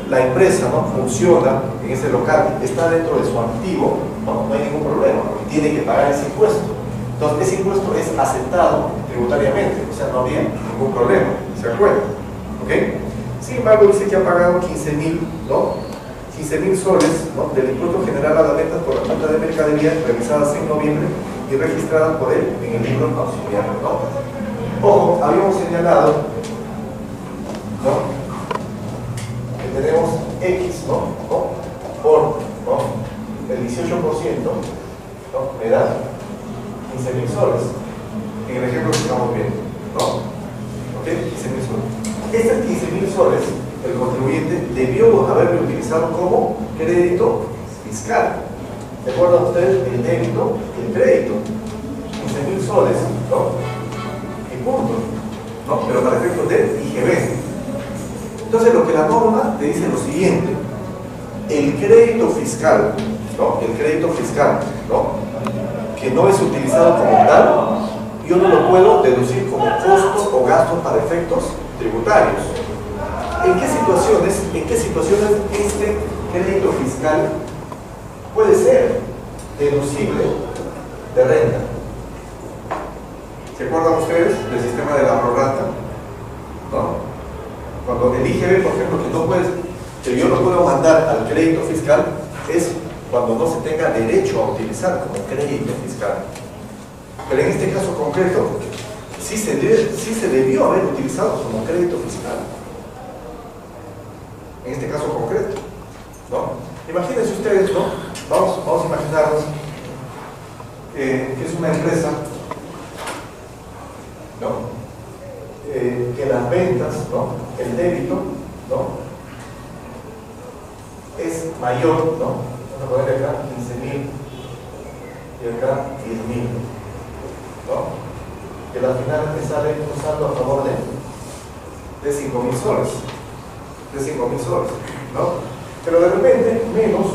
La empresa, ¿no? Funciona en ese local, está dentro de su activo, no hay ningún problema, tiene que pagar ese impuesto. Entonces ese impuesto es aceptado tributariamente, o sea, no habría ningún problema, ¿se acuerdan? ¿Ok? Sin embargo, dice que ha pagado 15.000, ¿no? 15.000 soles, ¿no? Del impuesto general a la venta por la compra de mercadería realizadas en noviembre y registradas por él en el libro auxiliar, ¿no? Ojo, habíamos señalado, ¿no? Tenemos X, ¿no? Por, ¿no? El 18%, ¿no? Me da 15.000 soles. En el ejemplo que estamos viendo, ¿no? ¿Ok? 15.000 soles. Estos 15.000 soles, el contribuyente debió haberlo utilizado como crédito fiscal. ¿Recuerdan ustedes el débito y el crédito? 15.000 soles, ¿no? Y punto, ¿no? Pero para efectos del IGB. Entonces lo que la norma te dice es lo siguiente: el crédito fiscal, ¿no? El crédito fiscal, ¿no? Que no es utilizado como tal, yo no lo puedo deducir como costos o gastos para efectos tributarios. ¿En qué situaciones este crédito fiscal puede ser deducible de renta? ¿Se acuerdan ustedes del sistema de la prorrata? ¿No? Cuando el IGB, por ejemplo, que yo no puedo mandar al crédito fiscal, es cuando no se tenga derecho a utilizar como crédito fiscal. Pero en este caso concreto, sí se debió haber utilizado como crédito fiscal. En este caso concreto, ¿no? Imagínense ustedes, ¿no? Vamos a imaginarnos que es una empresa, ¿no? Que las ventas, ¿no? El débito, ¿no? Es mayor, ¿no? Vamos a poner acá 15.000 y acá 10.000, ¿no? Que al final me sale un saldo a favor de 5.000 soles, ¿no? Pero de repente menos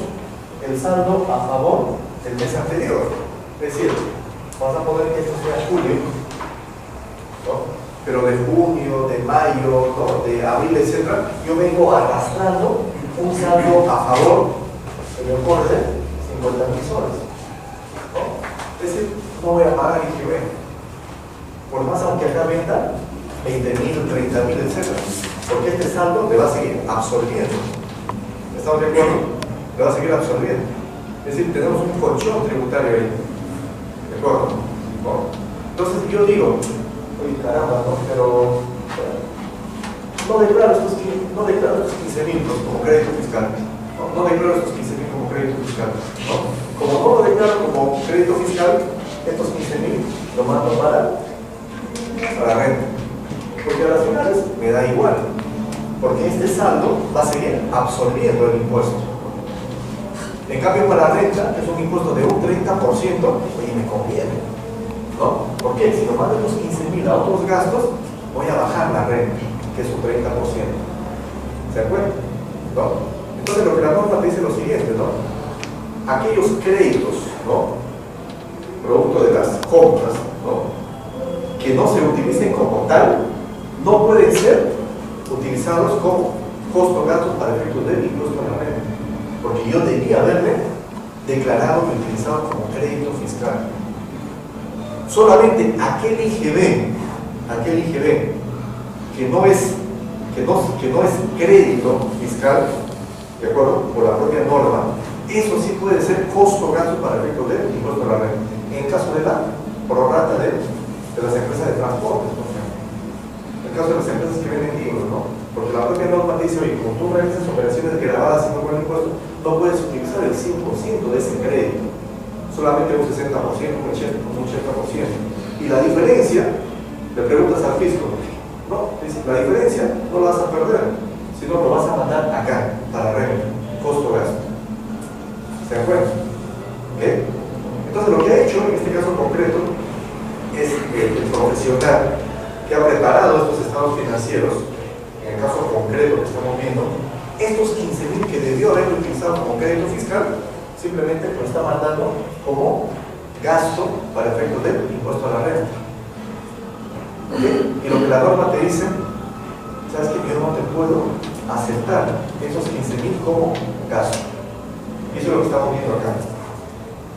el saldo a favor del mes anterior. Es decir, vamos a poner que esto sea julio, ¿no? Pero de junio, de mayo, ¿no? De abril, etc., yo vengo arrastrando un saldo a favor, que me ocurre 50.000 soles, ¿no? Es decir, no voy a pagar IGB, por más aunque acá venda 20.000, 30.000, etc., porque este saldo le va a seguir absorbiendo. ¿Estamos de acuerdo? Le va a seguir absorbiendo. Es decir, tenemos un colchón tributario ahí. ¿De acuerdo? ¿No? Entonces yo digo, uy, caramba, ¿no? Pero no declaro estos 15.000 como crédito fiscal. No declaro estos 15.000 como crédito fiscal, ¿no? Como no lo declaro como crédito fiscal, estos 15.000 lo mando para renta. Porque a las finales me da igual. Porque este saldo va a seguir absorbiendo el impuesto. En cambio, para la renta, que es un impuesto de un 30%, oye, me conviene, ¿no? ¿Por qué? Si lo mando los 15.000 a otros gastos, voy a bajar la renta, que es un 30%. ¿Se acuerdan? ¿No? Entonces, lo que la norma te dice es lo siguiente, ¿no? Aquellos créditos, ¿no? Producto de las compras, ¿no? Que no se utilicen como tal, no pueden ser utilizados como costo gastos para efectos del impuesto a la renta. Porque yo debía haberme declarado y utilizado como crédito fiscal. Solamente aquel IGB que no es crédito fiscal, ¿de acuerdo? Por la propia norma, eso sí puede ser costo gasto para efectos del impuesto a la renta. En caso de la prorrata de las empresas de transporte, por ejemplo. En el caso de las empresas que venden libros, ¿no? Porque la propia norma dice, oye, como tú realizas operaciones grabadas sin pagar impuestos, no puedes utilizar el 100% de ese crédito, solamente un 60%, un 80%. Y la diferencia, le preguntas al fisco, no, dice, la diferencia no la vas a perder, sino lo vas a mandar acá, para renta, costo-gasto. ¿Se dan cuenta? ¿Okay? Entonces lo que ha hecho en este caso concreto es el profesional que ha preparado estos estados financieros, en el caso concreto que estamos viendo, estos 15.000 que debió haber utilizado como crédito fiscal, simplemente lo está mandando como gasto para efectos del impuesto a la renta. ¿Okay? Y lo que la norma te dice, sabes que yo no te puedo aceptar esos 15.000 como gasto. Y eso es lo que estamos viendo acá,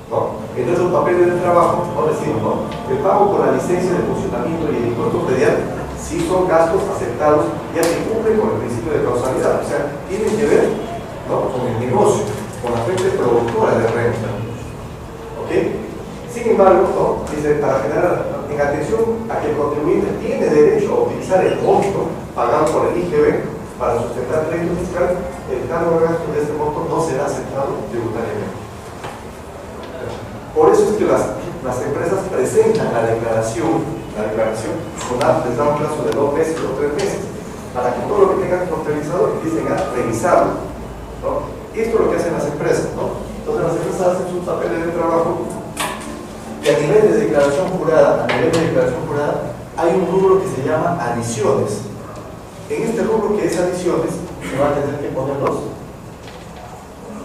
¿no? Entonces el papel del trabajo, no decimos, ¿no? El pago por la licencia de funcionamiento y el impuesto predial sí son gastos aceptados, ya se cumple con el principio de causalidad, o sea, tienen que ver, ¿no?, con el negocio, con la fuente productora de renta. ¿Ok? Sin embargo, ¿no?, dice, para generar, en atención a que el contribuyente tiene derecho a utilizar el monto pagado por el IGB para sustentar el crédito fiscal, el cargo de gasto de este monto no será aceptado tributariamente. Por eso es que las empresas presentan la declaración les da un plazo de 2 meses o 3 meses, para que todo lo que tengan contabilizado empiecen a revisarlo, ¿no? Y esto es lo que hacen las empresas, ¿no? Entonces las empresas hacen sus papeles de trabajo y a nivel de declaración jurada, hay un rubro que se llama adiciones. En este rubro que es adiciones, se va a tener que poner los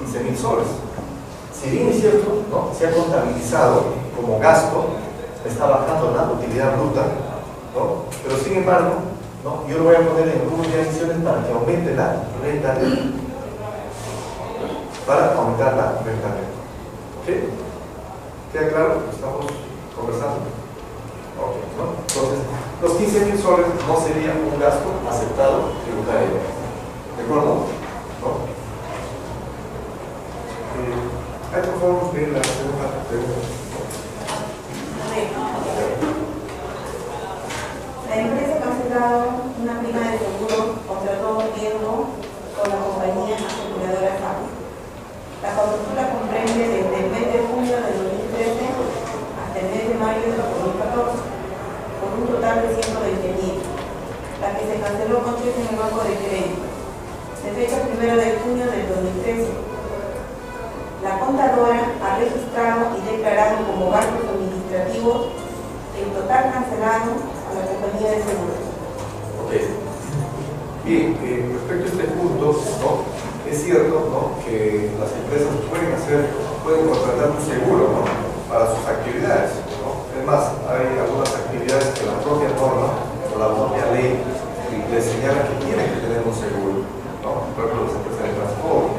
15.000 soles. Si bien es cierto, ¿no?, se ha contabilizado como gasto, está bajando la utilidad bruta, ¿no?, pero sin embargo, ¿no?, yo lo voy a poner en rubro de adiciones para que aumente la rentabilidad. ¿Ok? ¿Queda claro? ¿Estamos conversando? Ok, ¿no? Entonces, los 15.000 soles no sería un gasto aceptado tributariamente. ¿De acuerdo? ¿No? Ahí por favor, miren la segunda pregunta. La empresa ha cancelado una prima de seguro contra todo riesgo con la compañía aseguradora FAO. La cobertura comprende desde el mes de junio de 2013 hasta el mes de mayo de 2014, por un total de 120.000, la que se canceló con cheque en el banco de crédito, de fecha 1 de junio del 2013. La contadora ha registrado y declarado como gastos administrativos el total cancelado a la compañía de seguros. Ok. Bien, respecto a este punto, ¿no?, es cierto, ¿no?, que las empresas pueden contratar un seguro, ¿no?, para sus actividades, ¿no? Es más, hay algunas actividades que la propia norma o la propia ley les señala que tienen que tener un seguro, ¿no? Por ejemplo, las empresas de transporte,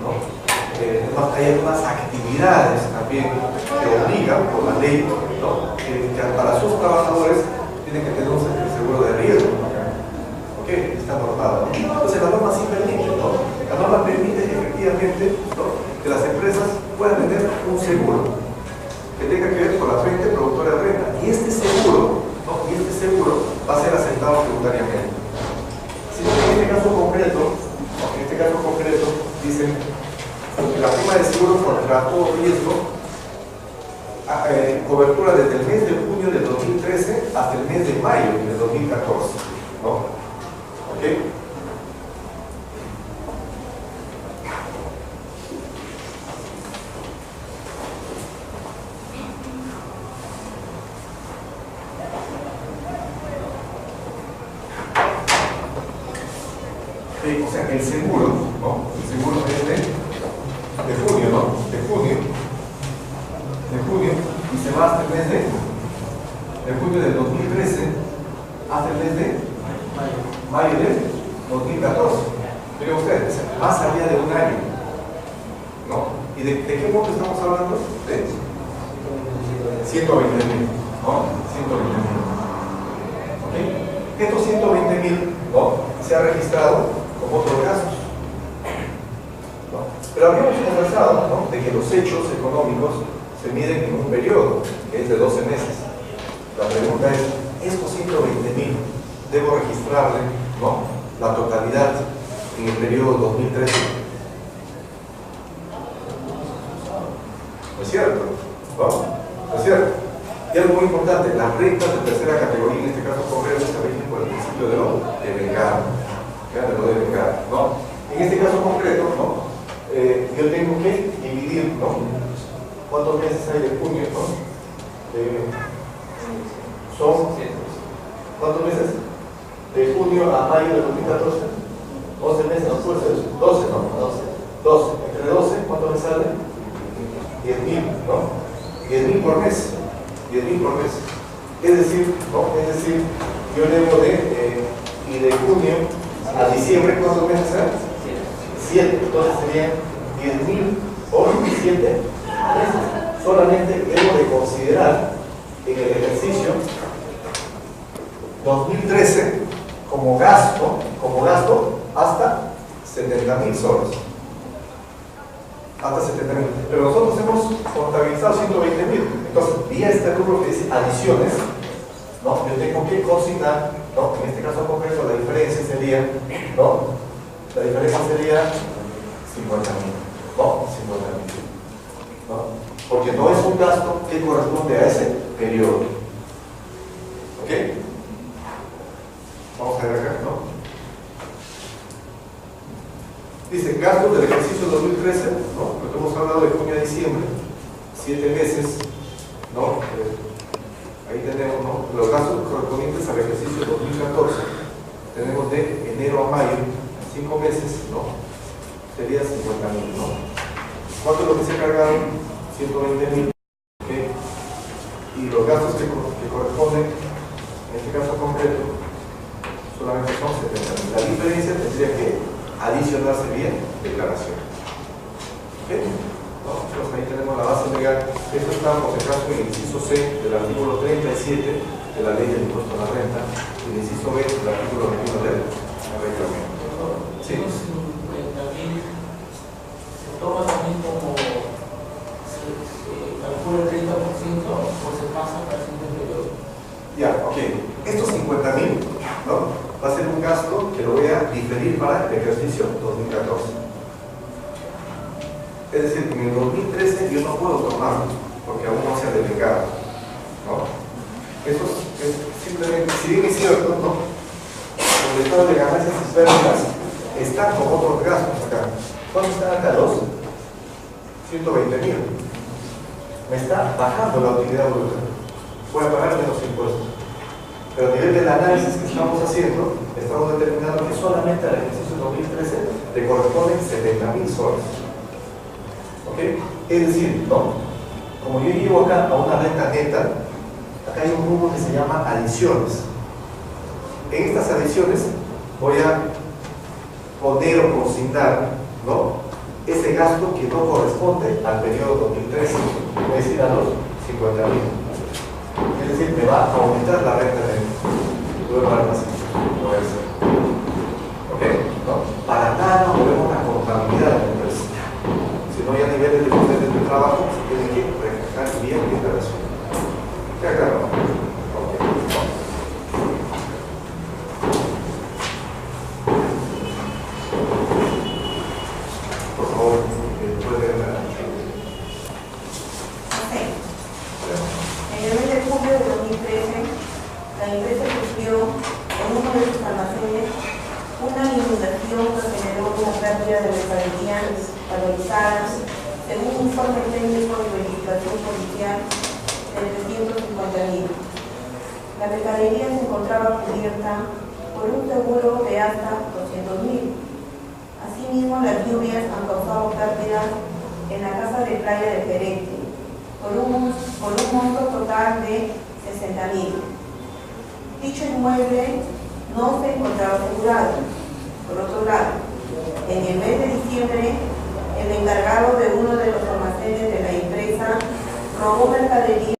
¿no? Es más, hay algunas actividades también que obligan por la ley, ¿no?, que para sus trabajadores tienen que tener un seguro de riesgo, ¿no? ¿Ok? Está normado, ¿no? Entonces la norma sí permite, ¿no? La norma permite efectivamente, ¿no?, que las empresas puedan tener un seguro que tenga que ver con la fuente productora de renta, y este seguro, ¿no?, va a ser aceptado tributariamente. Si no, en este caso concreto, dicen que la prima de seguro contra todo riesgo, cobertura desde el mes de junio de 2013 hasta el mes de mayo de 2014, ¿no? ¿Ok? O sea, el seguro, ¿no?, el seguro es de junio, ¿no?, de junio, y se va hasta el mes de junio del 2013 hasta el mes de Mayo de 2014. Miren ustedes, más allá de un año. ¿No? ¿Y de qué monto estamos hablando? De 120.000. ¿No? 120.000. ¿Ok? Estos 120.000, ¿no?, se ha registrado como otros gastos. ¿No? Pero habíamos conversado, ¿no?, de que los hechos económicos se miden en un periodo, que es de 12 meses. La pregunta es, ¿estos 120.000 debo registrarle, ¿no?, la totalidad en el periodo 2013? ¿No es cierto? ¿No? ¿No es cierto? Y algo muy importante, las rentas de tercera categoría, en este caso concreto, se rigen por el principio de lo devengado. De lo devengado, ¿no? En este caso concreto, ¿no?, yo tengo que dividir, ¿no?, ¿cuántos meses hay de junio, ¿no? Son, ¿cuántos meses? De junio a mayo de 2014. 12 meses, ¿no? 12, ¿no? 12. Entre 12, ¿cuánto me sale? 10.000, ¿no? 10.000 por mes. 10.000 por mes. Es decir, ¿no?, es decir, yo debo y de junio a diciembre, ¿cuántos meses hay? 7. Entonces serían 10.000 por 7 meses. Solamente debo de considerar en el ejercicio 2013 como gasto hasta 70.000 soles. Hasta 70.000. Pero nosotros hemos contabilizado 120.000. Entonces, vía este rubro que dice adiciones, ¿no?, yo tengo que consignar, ¿no?, en este caso concreto la diferencia sería, ¿no?, la diferencia sería 50.000, ¿no? 50.000, ¿no? Porque no es un gasto que corresponde a ese periodo. ¿Ok? Vamos a ver acá, ¿no? Dice, gastos del ejercicio 2013, ¿no?, porque hemos hablado de junio a diciembre, 7 meses, ¿no? Ahí tenemos, ¿no?, los gastos correspondientes al ejercicio 2014, tenemos de enero a mayo, 5 meses, ¿no?, sería 50.000, ¿no? ¿Cuánto es lo que se ha cargado? 120.000. ¿Ok? Y los gastos que corresponden, en este caso concreto, solamente son 70.000. La diferencia tendría que adicionarse vía declaración. ¿Ok? ¿No? Entonces ahí tenemos la base legal. Esto está por si acaso en el inciso C del artículo 37 de la ley del impuesto a la renta y el inciso B del artículo 21 del reglamento. Sí. Se toma también como se calcula el 30% o se pasa para el siguiente periodo. Ya, ok. Estos 50.000, ¿no?, va a ser un gasto que lo voy a diferir para el ejercicio 2014. Es decir, en el 2013 yo no puedo tomarlo porque aún no se ha devengado, ¿no? Eso es simplemente, si bien es cierto, ¿no?, los estados de ganancias y pérdidas están con otros gastos acá. ¿Cuántos están acá? Los 120.000. Me está bajando la utilidad bruta. Voy a pagar menos impuestos. Pero a nivel del análisis que estamos haciendo, estamos determinando que solamente al ejercicio 2013 le corresponden 70.000 soles. ¿Ok? Es decir, ¿no?, como yo llevo acá a una renta neta, acá hay un rubro que se llama adiciones. En estas adiciones voy a poner o consignar, ¿no?, ese gasto que no corresponde al periodo 2013, es decir, a los 50.000. Es decir, me va a aumentar la renta de luego para más. Lo voy a hacer. ¿Ok? ¿No? Para nada movemos la contabilidad de la empresa. Si no hay a niveles de trabajo, se tiene que reflejar bien la declaración. ¿Queda claro? Ok. Por favor, puede ver la... En el mes de julio de 2013, la empresa sufrió en uno de sus almacenes una inundación que generó una pérdida de mercaderías valorizadas, según un informe técnico de verificación policial, de 350.000. La mercadería se encontraba cubierta por un seguro de hasta 200.000. Asimismo, las lluvias han causado pérdidas en la casa de playa de Ferete, por un monto total de 60.000. Dicho inmueble no se encontraba asegurado. Por otro lado, en el mes de diciembre, el encargado de uno de los almacenes de la empresa robó mercadería